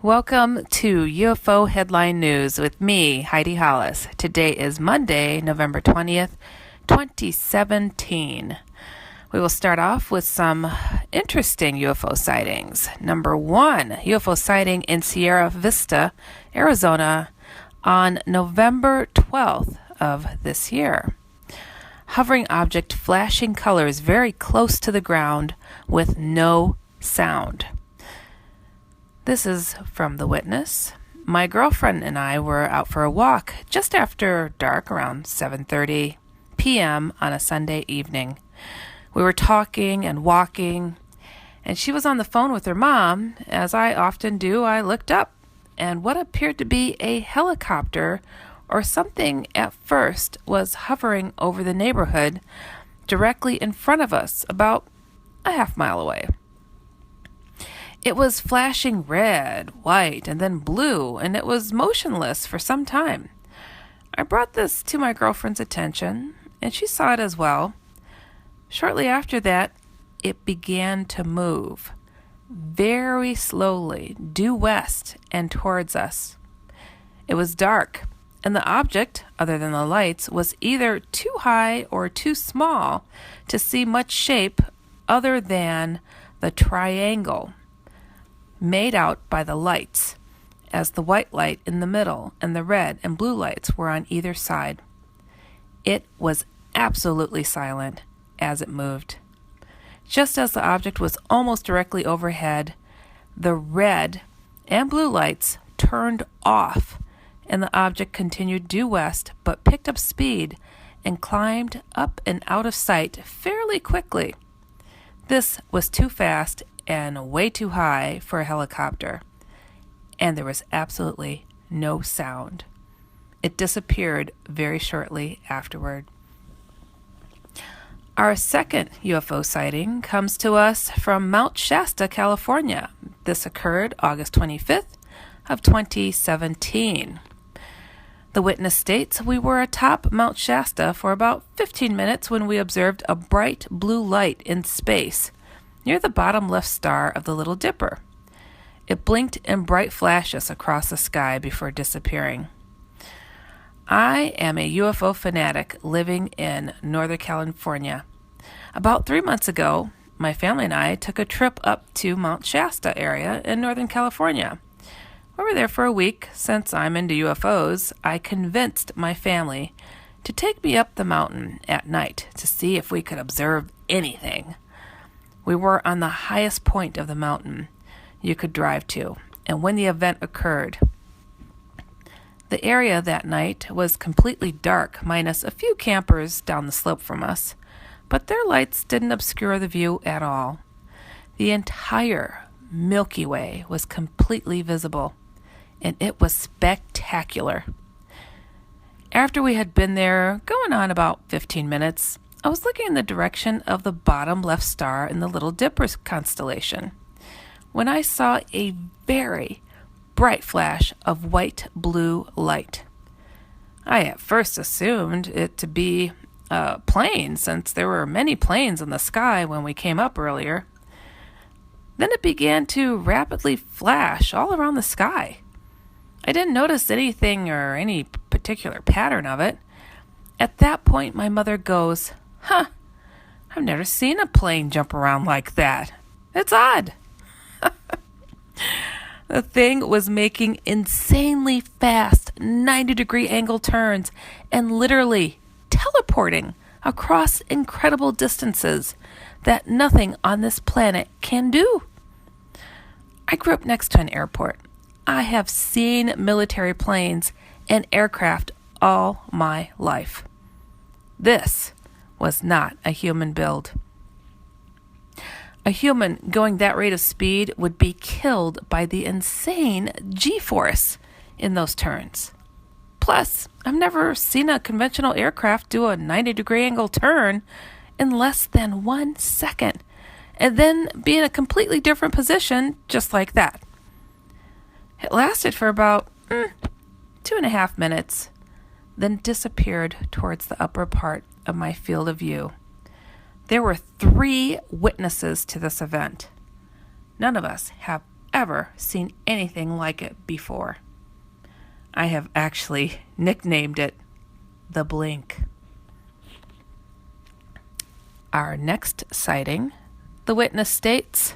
Welcome to UFO Headline News with me, Heidi Hollis. Today is Monday, November 20th, 2017. We will start off with some interesting UFO sightings. Number 1, UFO sighting in Sierra Vista, Arizona on November 12th of this year. Hovering object flashing colors very close to the ground with no sound. This is from the witness. My girlfriend and I were out for a walk just after dark, around 7:30 p.m. on a Sunday evening. We were talking and walking, and she was on the phone with her mom. As I often do, I looked up, and what appeared to be a helicopter or something at first was hovering over the neighborhood directly in front of us, about a half mile away. It was flashing red, white, and then blue, and it was motionless for some time. I brought this to my girlfriend's attention, and she saw it as well. Shortly after that, it began to move, very slowly, due west and towards us. It was dark, and the object, other than the lights, was either too high or too small to see much shape other than the triangle made out by the lights, as the white light in the middle and the red and blue lights were on either side. It was absolutely silent as it moved. Just as the object was almost directly overhead, the red and blue lights turned off, and the object continued due west but picked up speed and climbed up and out of sight fairly quickly. This was too fast and way too high for a helicopter, and there was absolutely no sound. It disappeared very shortly afterward. Our second UFO sighting comes to us from Mount Shasta, California. This occurred August 25th of 2017. The witness states, "We were atop Mount Shasta for about 15 minutes when we observed a bright blue light in space near the bottom left star of the Little Dipper. It blinked in bright flashes across the sky before disappearing." I am a UFO fanatic living in Northern California. About 3 months ago, my family and I took a trip up to Mount Shasta area in Northern California. We were there for a week. Since I'm into UFOs, I convinced my family to take me up the mountain at night to see if we could observe anything. We were on the highest point of the mountain you could drive to, and when the event occurred, the area that night was completely dark, minus a few campers down the slope from us, but their lights didn't obscure the view at all. The entire Milky Way was completely visible, and it was spectacular. After we had been there, going on about 15 minutes, I was looking in the direction of the bottom left star in the Little Dipper constellation when I saw a very bright flash of white-blue light. I at first assumed it to be a plane, since there were many planes in the sky when we came up earlier. Then it began to rapidly flash all around the sky. I didn't notice anything or any particular pattern of it. At that point, my mother goes, "Huh, I've never seen a plane jump around like that. It's odd." The thing was making insanely fast 90-degree angle turns and literally teleporting across incredible distances that nothing on this planet can do. I grew up next to an airport. I have seen military planes and aircraft all my life. This was not a human build. A human going that rate of speed would be killed by the insane G-force in those turns. Plus, I've never seen a conventional aircraft do a 90-degree angle turn in less than 1 second, and then be in a completely different position just like that. It lasted for about 2.5 minutes, then disappeared towards the upper part of my field of view. There were 3 witnesses to this event. None of us have ever seen anything like it before. I have actually nicknamed it the Blink. Our next sighting, the witness states,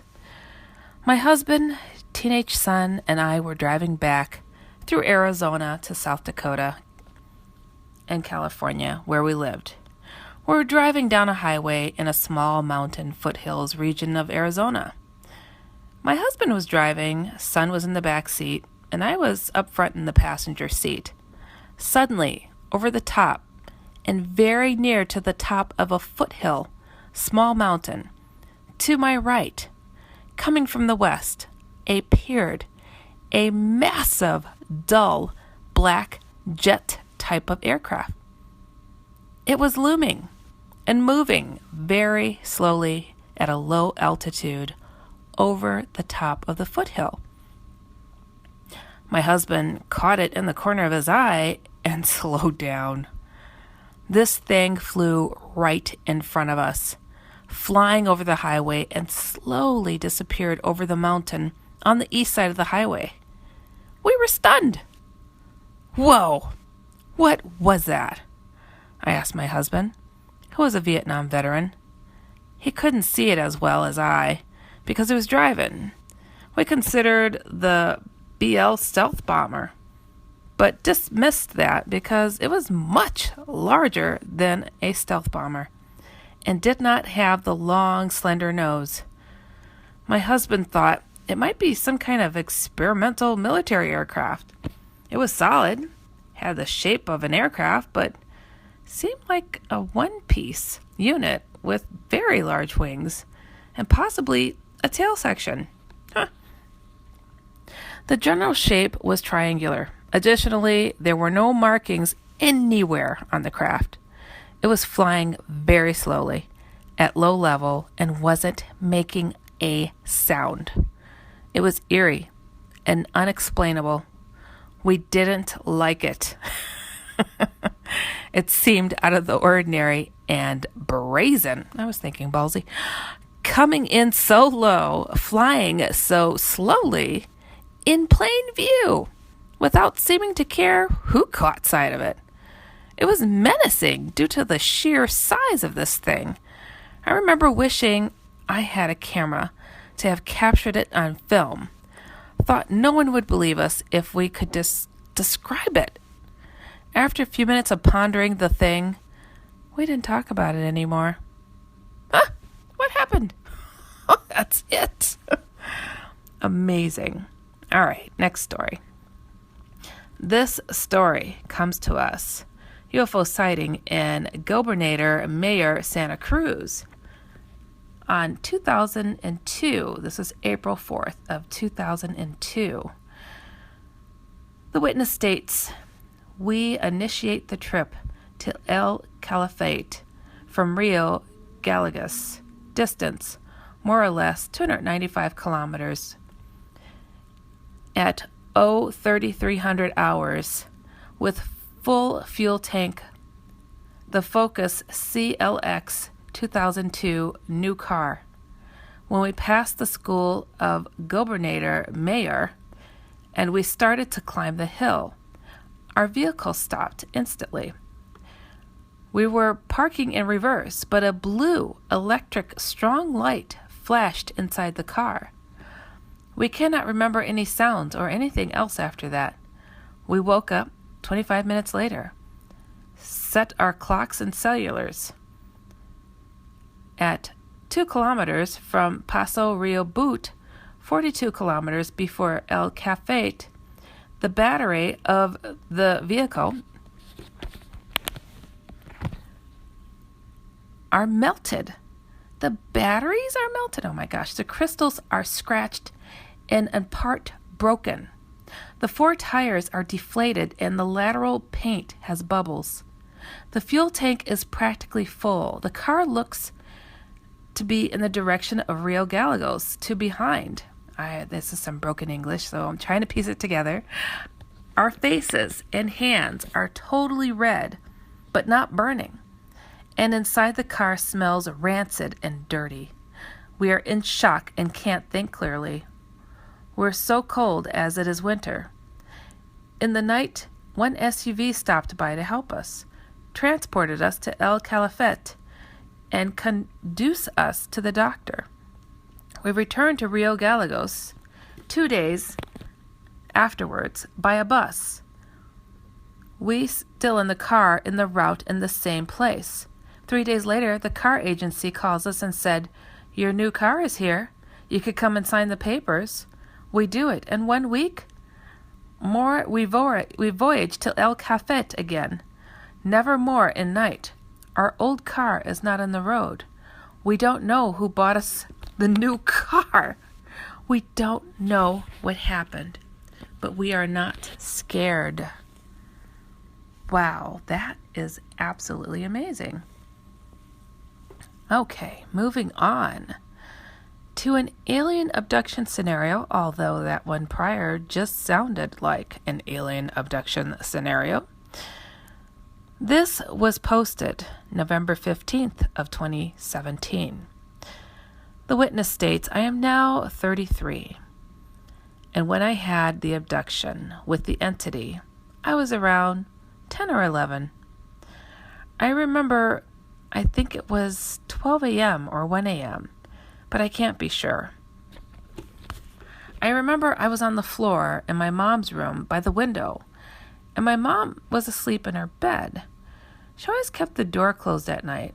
my husband, teenage son, and I were driving back through Arizona to South Dakota and California, where we lived. We were driving down a highway in a small mountain foothills region of Arizona. My husband was driving, son was in the back seat, and I was up front in the passenger seat. Suddenly, over the top, and very near to the top of a foothill, small mountain, to my right, coming from the west, appeared a massive, dull, black jet type of aircraft. It was looming and moving very slowly at a low altitude over the top of the foothill. My husband caught it in the corner of his eye and slowed down. This thing flew right in front of us, flying over the highway and slowly disappeared over the mountain on the east side of the highway. We were stunned. Whoa! What was that? I asked my husband, who was a Vietnam veteran. He couldn't see it as well as I, because he was driving. We considered the BL stealth bomber, but dismissed that because it was much larger than a stealth bomber and did not have the long, slender nose. My husband thought it might be some kind of experimental military aircraft. It was solid, had the shape of an aircraft, but seemed like a one-piece unit with very large wings and possibly a tail section. The general shape was triangular. Additionally, there were no markings anywhere on the craft. It was flying very slowly, at low level, and wasn't making a sound. It was eerie and unexplainable. We didn't like it. It seemed out of the ordinary and brazen. I was thinking ballsy. Coming in so low, flying so slowly, in plain view, without seeming to care who caught sight of it. It was menacing due to the sheer size of this thing. I remember wishing I had a camera to have captured it on film. Thought no one would believe us if we could describe it. After a few minutes of pondering the thing, we didn't talk about it anymore. What happened? Oh, that's it. Amazing. All right, next story. This story comes to us, UFO sighting in Gobernator Mayor, Santa Cruz. On 2002, this is April 4th of 2002. The witness states, we initiate the trip to El Caliphate from Rio Gallegos, distance more or less 295 kilometers, at 0300 hours with full fuel tank, the Focus CLX 2002 new car. When we passed the school of Gobernator Mayor and we started to climb the hill, our vehicle stopped instantly. We were parking in reverse, but a blue electric strong light flashed inside the car. We cannot remember any sounds or anything else after that. We woke up 25 minutes later, set our clocks and cellulars. At 2 kilometers from Paso Rio Butte, 42 kilometers before El Cafete, the battery of the vehicle are melted. The batteries are melted. Oh my gosh. The crystals are scratched and in part broken. The 4 tires are deflated and the lateral paint has bubbles. The fuel tank is practically full. The car looks to be in the direction of Rio Gallegos, to behind. This is some broken English, so I'm trying to piece it together. Our faces and hands are totally red, but not burning. And inside the car smells rancid and dirty. We are in shock and can't think clearly. We're so cold as it is winter. In the night, one SUV stopped by to help us, transported us to El Calafate, and conduced us to the doctor. We returned to Rio Gallegos 2 days afterwards by a bus. We still in the car in the route in the same place. 3 days later, the car agency calls us and said, "Your new car is here. You could come and sign the papers." We do it. And 1 week more, we voyage to El Cafet again. Never more in night. Our old car is not on the road. We don't know who bought us the new car. We don't know what happened, but we are not scared. Wow, that is absolutely amazing. Okay, moving on to an alien abduction scenario, although that one prior just sounded like an alien abduction scenario. This was posted November 15th of 2017. The witness states, "I am now 33, and when I had the abduction with the entity, I was around 10 or 11. I remember, I think it was 12 a.m. or 1 a.m., but I can't be sure. I remember I was on the floor in my mom's room by the window, and my mom was asleep in her bed. She always kept the door closed at night.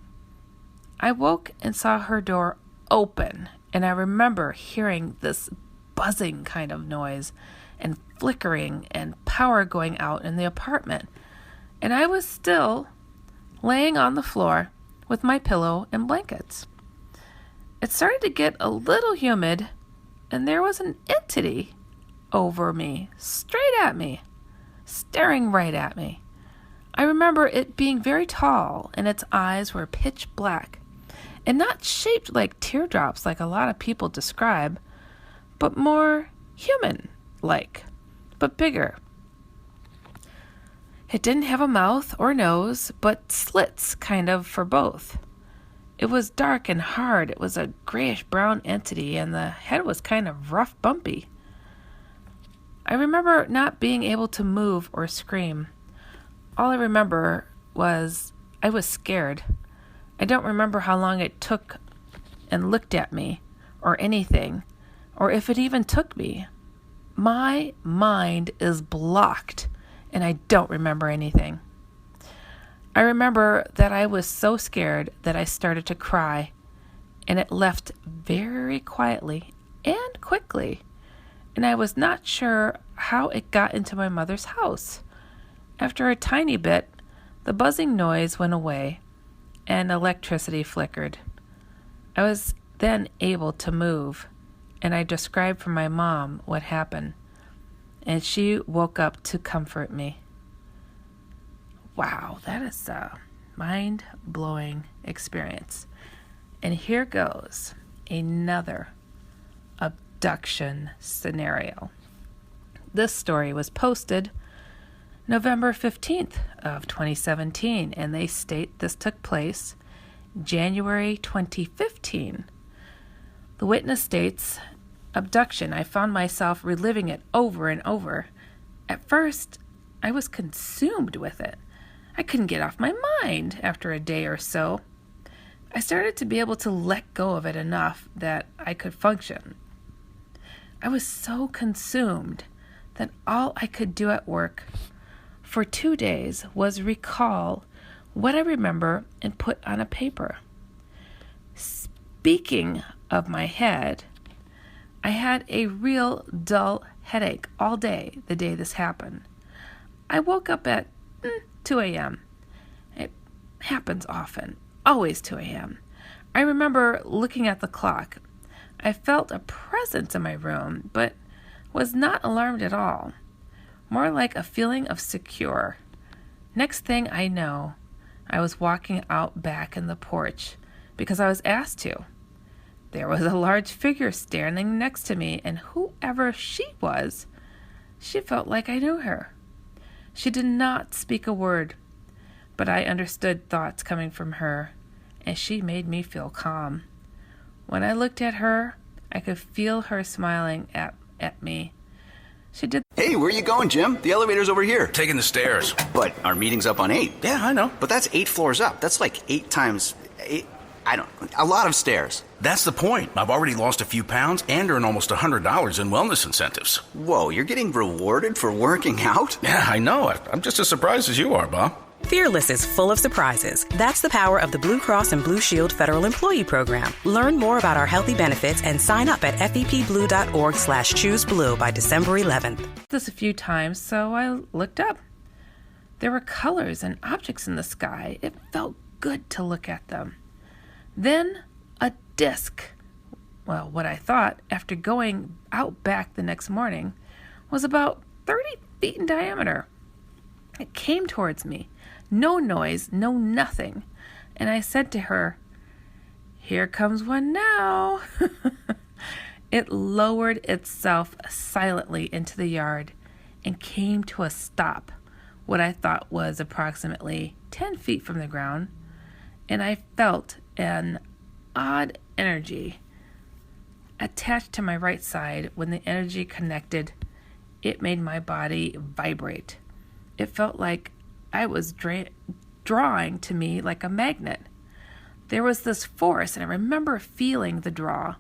I woke and saw her door open, and I remember hearing this buzzing kind of noise and flickering and power going out in the apartment. And I was still laying on the floor with my pillow and blankets. It started to get a little humid, and there was an entity over me, straight at me, staring right at me. I remember it being very tall, and its eyes were pitch black, and not shaped like teardrops like a lot of people describe, but more human-like, but bigger. It didn't have a mouth or nose, but slits kind of for both. It was dark and hard. It was a grayish-brown entity, and the head was kind of rough, bumpy. I remember not being able to move or scream. All I remember was I was scared. I don't remember how long it took and looked at me, or anything, or if it even took me. My mind is blocked, and I don't remember anything. I remember that I was so scared that I started to cry, and it left very quietly and quickly, and I was not sure how it got into my mother's house. After a tiny bit, the buzzing noise went away, and electricity flickered. I was then able to move, and I described for my mom what happened, and she woke up to comfort me. Wow, that is a mind-blowing experience. And here goes another abduction scenario. This story was posted November 15th of 2017, and they state this took place January 2015. The witness states, "Abduction. I found myself reliving it over and over. At first, I was consumed with it. I couldn't get off my mind after a day or so. I started to be able to let go of it enough that I could function. I was so consumed that all I could do at work for 2 days was recall what I remember and put on a paper. Speaking of my head, I had a real dull headache all day the day this happened. I woke up at 2 a.m. It happens often, always 2 a.m. I remember looking at the clock. I felt a presence in my room, but was not alarmed at all. More like a feeling of secure. Next thing I know, I was walking out back in the porch because I was asked to. There was a large figure standing next to me, and whoever she was, she felt like I knew her. She did not speak a word, but I understood thoughts coming from her, and she made me feel calm. When I looked at her, I could feel her smiling at at me. She did. Hey, where you going, Jim? The elevator's over here. Taking the stairs. But our meeting's up on 8. Yeah, I know. But that's 8 floors up. That's like 8 times 8. A lot of stairs. That's the point. I've already lost a few pounds and earned almost $100 in wellness incentives. Whoa, you're getting rewarded for working out? Yeah, I know. I'm just as surprised as you are, Bob. Fearless is full of surprises. That's the power of the Blue Cross and Blue Shield Federal Employee Program. Learn more about our healthy benefits and sign up at fepblue.org/chooseblue by December 11th. This a few times, so I looked up. There were colors and objects in the sky. It felt good to look at them. Then a disc. Well, what I thought, after going out back the next morning, was about 30 feet in diameter. It came towards me. No noise, no nothing. And I said to her, "Here comes one now." It lowered itself silently into the yard and came to a stop, what I thought was approximately 10 feet from the ground, and I felt an odd energy attached to my right side. When the energy connected, it made my body vibrate. It felt like I was drawing to me like a magnet. There was this force, and I remember feeling the draw.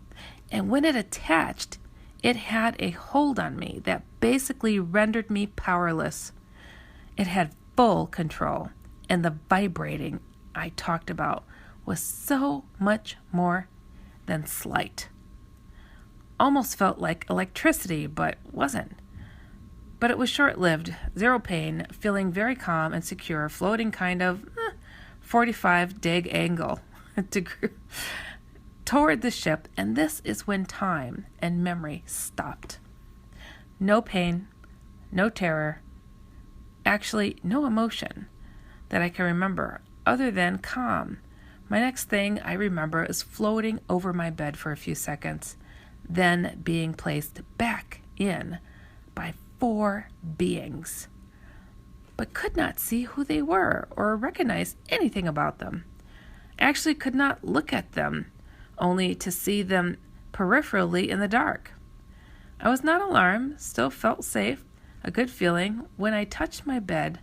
And when it attached, it had a hold on me that basically rendered me powerless. It had full control, and the vibrating I talked about was so much more than slight. Almost felt like electricity, but wasn't. But it was short-lived, 0 pain, feeling very calm and secure, floating kind of 45-degree angle toward the ship, and this is when time and memory stopped. No pain, no terror, actually no emotion that I can remember other than calm. My next thing I remember is floating over my bed for a few seconds, then being placed back in by 4 beings, but could not see who they were or recognize anything about them. Actually could not look at them, only to see them peripherally in the dark. I was not alarmed, still felt safe, a good feeling. When I touched my bed,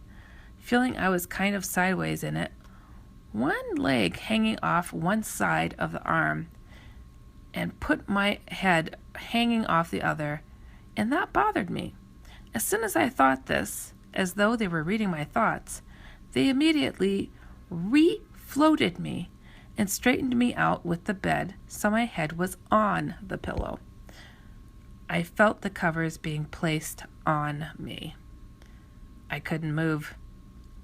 feeling I was kind of sideways in it, one leg hanging off one side of the arm, and put my head hanging off the other, and that bothered me. As soon as I thought this, as though they were reading my thoughts, they immediately refloated me and straightened me out with the bed so my head was on the pillow. I felt the covers being placed on me. I couldn't move.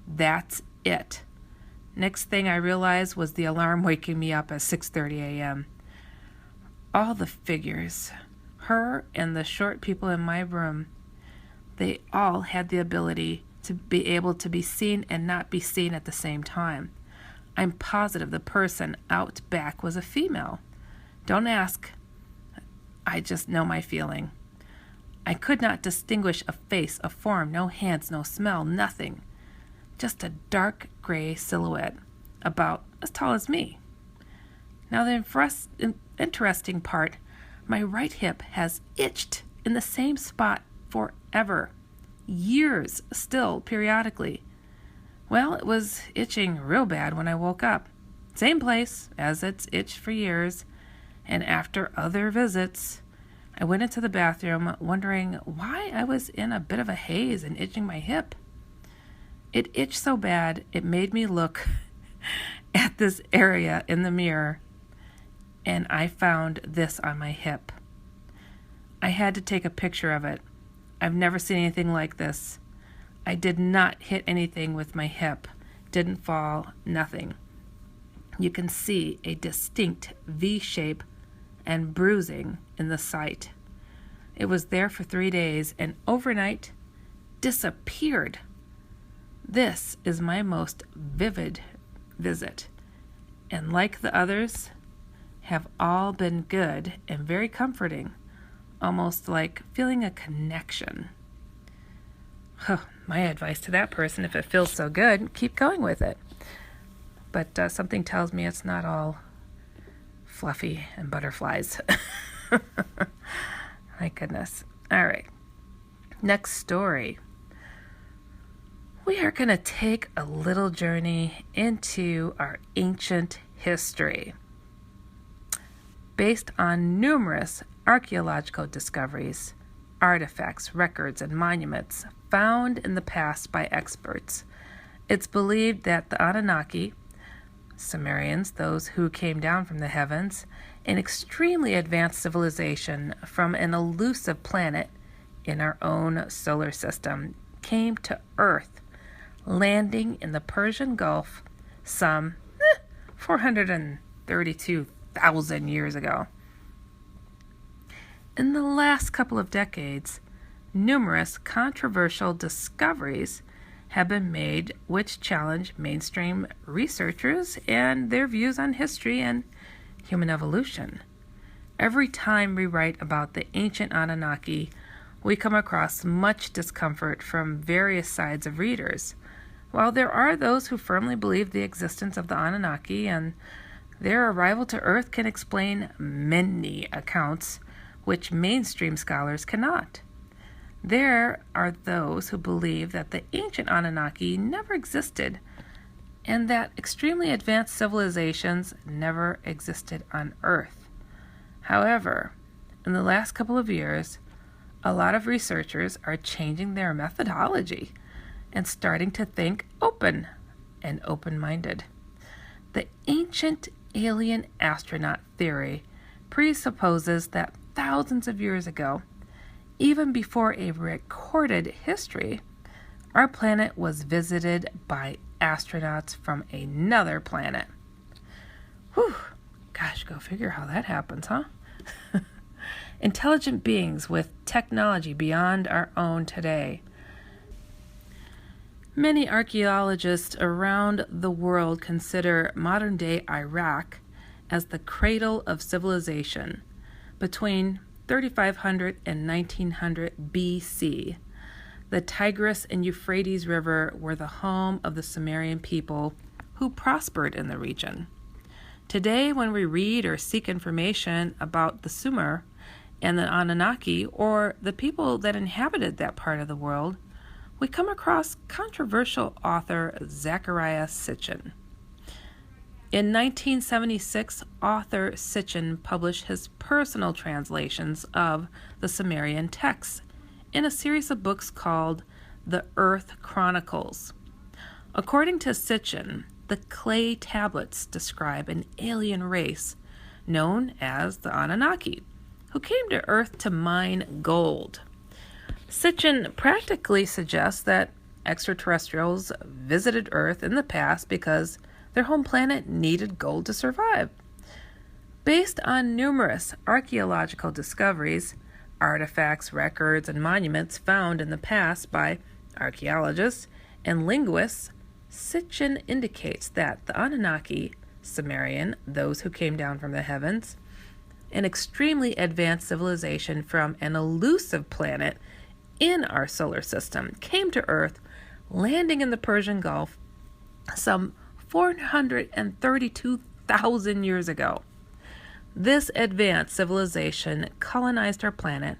That's it. Next thing I realized was the alarm waking me up at 6:30 a.m. All the figures, her and the short people in my room, they all had the ability to be able to be seen and not be seen at the same time. I'm positive the person out back was a female. Don't ask. I just know my feeling. I could not distinguish a face, a form, no hands, no smell, nothing. Just a dark gray silhouette, about as tall as me. Now the interesting part, my right hip has itched in the same spot forever, years still, periodically. Well, it was itching real bad when I woke up. Same place as it's itched for years, and after other visits, I went into the bathroom wondering why I was in a bit of a haze and itching my hip. It itched so bad, it made me look at this area in the mirror, and I found this on my hip. I had to take a picture of it. I've never seen anything like this. I did not hit anything with my hip, didn't fall, nothing. You can see a distinct V shape and bruising in the site. It was there for 3 days and overnight disappeared. This is my most vivid visit, and like the others, have all been good and very comforting, almost like feeling a connection. My advice to that person, if it feels so good, keep going with it. But something tells me it's not all fluffy and butterflies. My goodness. All right. Next story. We are going to take a little journey into our ancient history. Based on numerous archaeological discoveries, artifacts, records, and monuments found in the past by experts, it's believed that the Anunnaki, Sumerians, those who came down from the heavens, an extremely advanced civilization from an elusive planet in our own solar system, came to Earth, landing in the Persian Gulf some 432,000 years ago. In the last couple of decades, numerous controversial discoveries have been made which challenge mainstream researchers and their views on history and human evolution. Every time we write about the ancient Anunnaki, we come across much discomfort from various sides of readers. While there are those who firmly believe the existence of the Anunnaki and their arrival to Earth can explain many accounts which mainstream scholars cannot, there are those who believe that the ancient Anunnaki never existed and that extremely advanced civilizations never existed on Earth. However, in the last couple of years, a lot of researchers are changing their methodology and starting to think open and open-minded. The ancient alien astronaut theory presupposes that thousands of years ago, even before a recorded history, our planet was visited by astronauts from another planet. Whew, gosh, go figure how that happens, huh? Intelligent beings with technology beyond our own today. Many archaeologists around the world consider modern-day Iraq as the cradle of civilization. Between 3500 and 1900 BC, the Tigris and Euphrates River were the home of the Sumerian people who prospered in the region. Today, when we read or seek information about the Sumer and the Anunnaki, or the people that inhabited that part of the world, we come across controversial author Zecharia Sitchin. In 1976, author Sitchin published his personal translations of the Sumerian texts in a series of books called The Earth Chronicles. According to Sitchin, the clay tablets describe an alien race known as the Anunnaki, who came to Earth to mine gold. Sitchin practically suggests that extraterrestrials visited Earth in the past because their home planet needed gold to survive. Based on numerous archaeological discoveries, artifacts, records, and monuments found in the past by archaeologists and linguists, Sitchin indicates that the Anunnaki, Sumerian, those who came down from the heavens, an extremely advanced civilization from an elusive planet in our solar system, came to Earth, landing in the Persian Gulf some 432,000 years ago. This advanced civilization colonized our planet,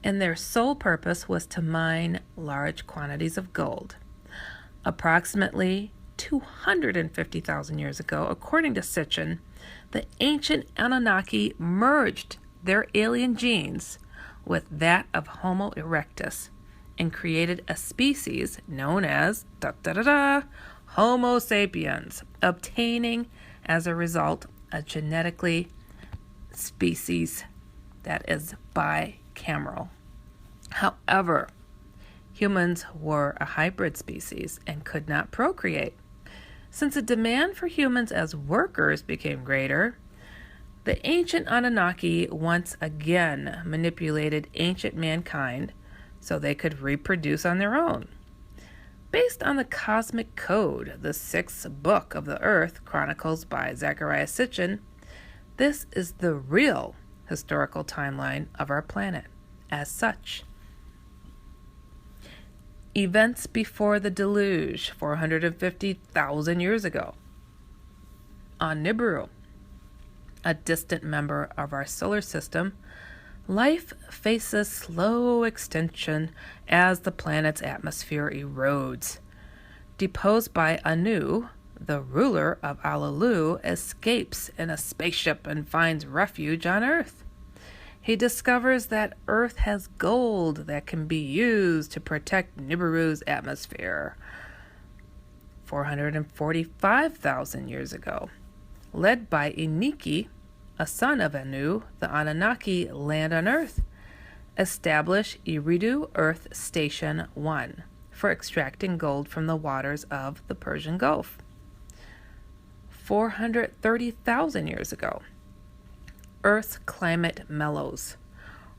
and their sole purpose was to mine large quantities of gold. Approximately 250,000 years ago, according to Sitchin, the ancient Anunnaki merged their alien genes with that of Homo erectus and created a species known as Homo sapiens, obtaining as a result a genetically species that is bicameral. However, humans were a hybrid species and could not procreate. Since the demand for humans as workers became greater, the ancient Anunnaki once again manipulated ancient mankind so they could reproduce on their own. Based on the Cosmic Code, the sixth book of the Earth Chronicles by Zecharia Sitchin, this is the real historical timeline of our planet as such. Events before the deluge, 450,000 years ago. On Nibiru, a distant member of our solar system, Life faces slow extinction as the planet's atmosphere erodes. Deposed by Anu, the ruler of Alalu escapes in a spaceship and finds refuge on Earth. He discovers that Earth has gold that can be used to protect Nibiru's atmosphere. 445,000 years ago, led by Eniki, a son of Anu, the Anunnaki land on Earth, establish Eridu Earth Station 1 for extracting gold from the waters of the Persian Gulf. 430,000 years ago, Earth's climate mellows.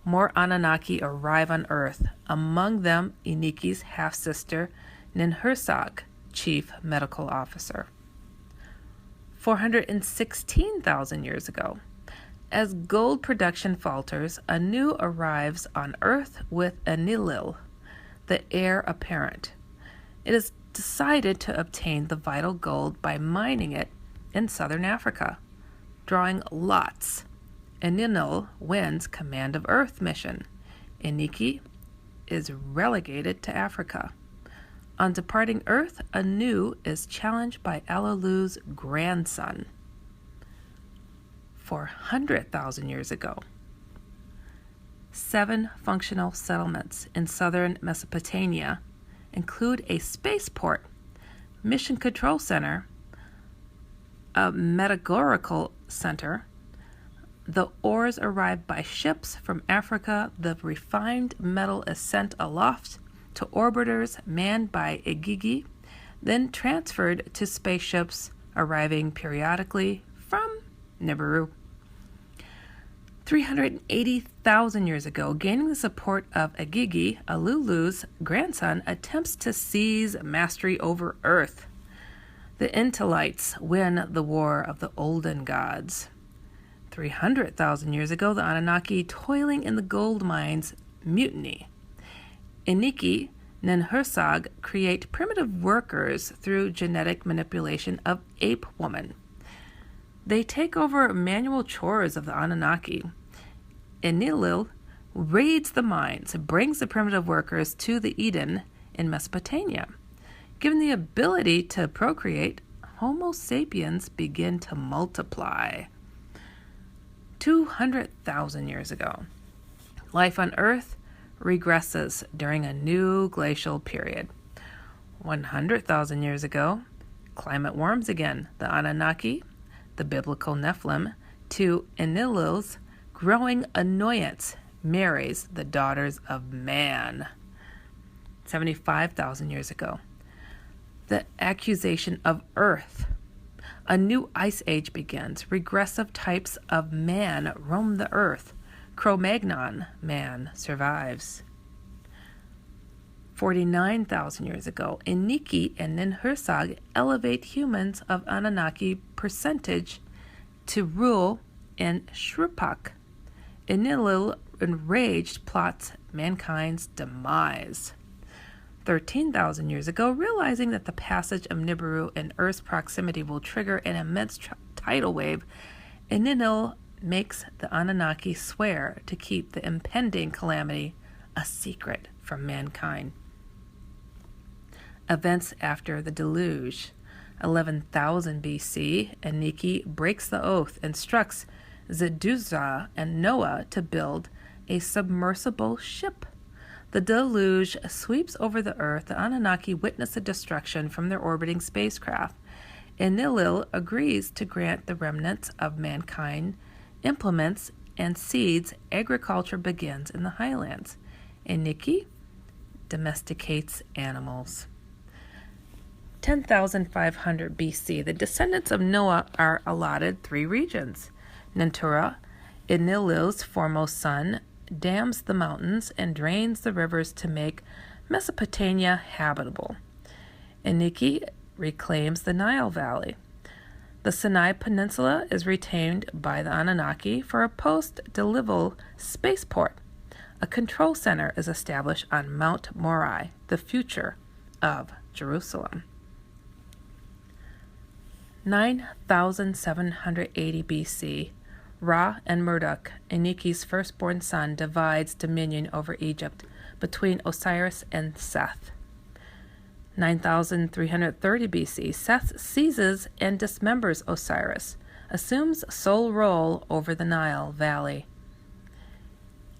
More Anunnaki arrive on Earth, among them Eniki's half-sister Ninhursag, chief medical officer. 416,000 years ago, as gold production falters, Anu arrives on Earth with Enlil, the heir apparent. It is decided to obtain the vital gold by mining it in southern Africa, drawing lots. Enlil wins command of Earth mission. Eniki is relegated to Africa. On departing Earth, Anu is challenged by Alalu's grandson. 400,000 years ago, 7 functional settlements in southern Mesopotamia include a spaceport, mission control center, a metaphorical center. The ores arrive by ships from Africa. The refined metal is sent aloft to orbiters manned by Igigi, then transferred to spaceships arriving periodically from Nibiru. 380,000 years ago, gaining the support of Igigi, Alulu's grandson attempts to seize mastery over Earth. The Intelites win the War of the Olden Gods. 300,000 years ago, the Anunnaki toiling in the gold mines mutiny. Eniki, Ninhursag create primitive workers through genetic manipulation of ape woman. They take over manual chores of the Anunnaki. Enlil raids the mines, brings the primitive workers to the Eden in Mesopotamia. Given the ability to procreate, Homo sapiens begin to multiply. 200,000 years ago, life on Earth regresses during a new glacial period. 100,000 years ago, climate warms again. The Anunnaki, the biblical Nephilim, to Enlil's growing annoyance, marries the daughters of man. 75,000 years ago, the accusation of Earth. A new ice age begins. Regressive types of man roam the Earth. Cro-Magnon man survives. 49,000 years ago, Eniki and Ninhursag elevate humans of Anunnaki percentage to rule in Shrupak. Enlil, enraged, plots mankind's demise. 13,000 years ago, realizing that the passage of Nibiru and Earth's proximity will trigger an immense tidal wave, Enlil makes the Anunnaki swear to keep the impending calamity a secret from mankind. Events after the deluge. 11,000 BC, Eniki breaks the oath, instructs Zeduza and Noah to build a submersible ship. The deluge sweeps over the Earth. The Anunnaki witness the destruction from their orbiting spacecraft. Enlil agrees to grant the remnants of mankind implements and seeds. Agriculture begins in the highlands. Eniki domesticates animals. 10,500 BC, the descendants of Noah are allotted 3 regions. Nentura, Enlil's foremost son, dams the mountains and drains the rivers to make Mesopotamia habitable. Eniki reclaims the Nile Valley. The Sinai Peninsula is retained by the Anunnaki for a post-diluvial spaceport. A control center is established on Mount Moriah, the future of Jerusalem. 9,780 BC, Ra and Marduk, Eniki's firstborn son, divides dominion over Egypt between Osiris and Seth. 9330 BC, Seth seizes and dismembers Osiris, assumes sole rule over the Nile Valley.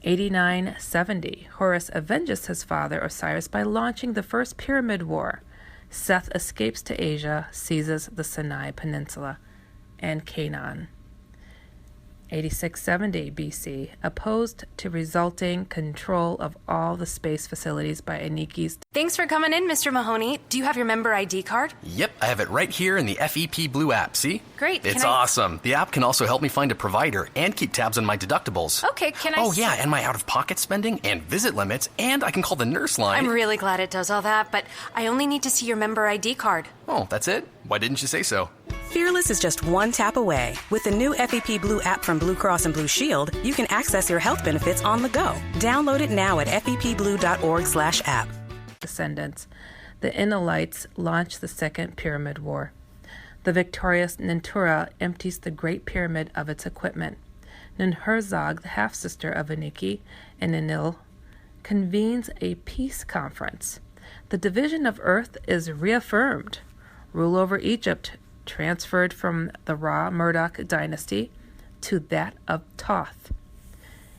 8970, Horus avenges his father Osiris by launching the First Pyramid War. Seth escapes to Asia, seizes the Sinai Peninsula and Canaan. 8670 BC, opposed to resulting control of all the space facilities by Eniki's. Thanks for coming in, Mr. Mahoney. Do you have your member ID card? Yep, I have it right here in the FEP Blue app, see? Great. It's awesome. The app can also help me find a provider and keep tabs on my deductibles. Okay, can I... Oh, yeah, and my out-of-pocket spending and visit limits, and I can call the nurse line. I'm really glad it does all that, but I only need to see your member ID card. Oh, that's it? Why didn't you say so? Fearless is just one tap away. With the new FEP Blue app from Blue Cross and Blue Shield, you can access your health benefits on the go. Download it now at fepblue.org/app. Descendants, the Inalites launch the Second Pyramid War. The victorious Nintura empties the Great Pyramid of its equipment. Ninhursag, the half-sister of Eniki and Enlil, convenes a peace conference. The division of Earth is reaffirmed. Rule over Egypt transferred from the Ra-Marduk dynasty to that of Thoth.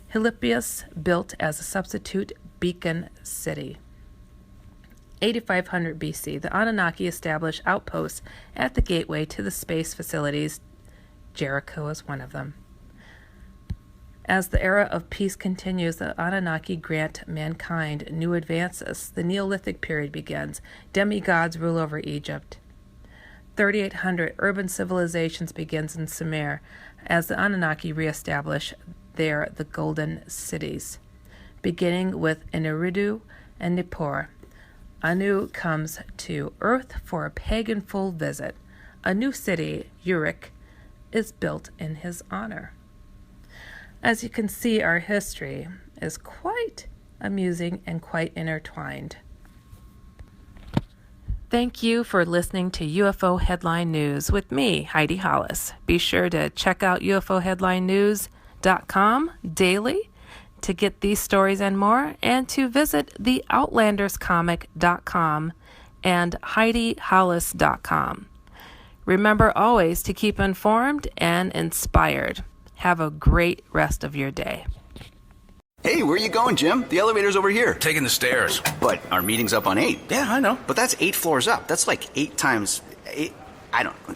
Helipius built as a substitute beacon city. 8500 BC, the Anunnaki established outposts at the gateway to the space facilities. Jericho is one of them. As the era of peace continues, the Anunnaki grant mankind new advances. The Neolithic period begins. Demigods rule over Egypt. 3800, urban civilizations begins in Sumer as the Anunnaki reestablish there the golden cities. Beginning with Eneridu and Nippur, Anu comes to Earth for a pagan full visit. A new city, Uruk, is built in his honor. As you can see, our history is quite amusing and quite intertwined. Thank you for listening to UFO Headline News with me, Heidi Hollis. Be sure to check out UFOHeadlineNews.com daily to get these stories and more, and to visit theoutlanderscomic.com and HeidiHollis.com. Remember always to keep informed and inspired. Have a great rest of your day. Hey, where are you going, Jim? The elevator's over here. Taking the stairs. But our meeting's up on 8. Yeah, I know. But that's 8 floors up. That's like 8 times 8.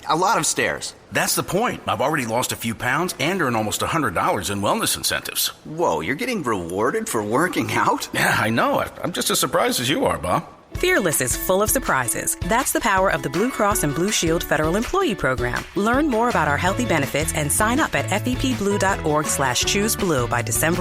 A lot of stairs. That's the point. I've already lost a few pounds and earned almost $100 in wellness incentives. Whoa, you're getting rewarded for working out? Yeah, I know. I'm just as surprised as you are, Bob. Fearless is full of surprises. That's the power of the Blue Cross and Blue Shield Federal Employee Program. Learn more about our healthy benefits and sign up at fepblue.org/chooseblue by December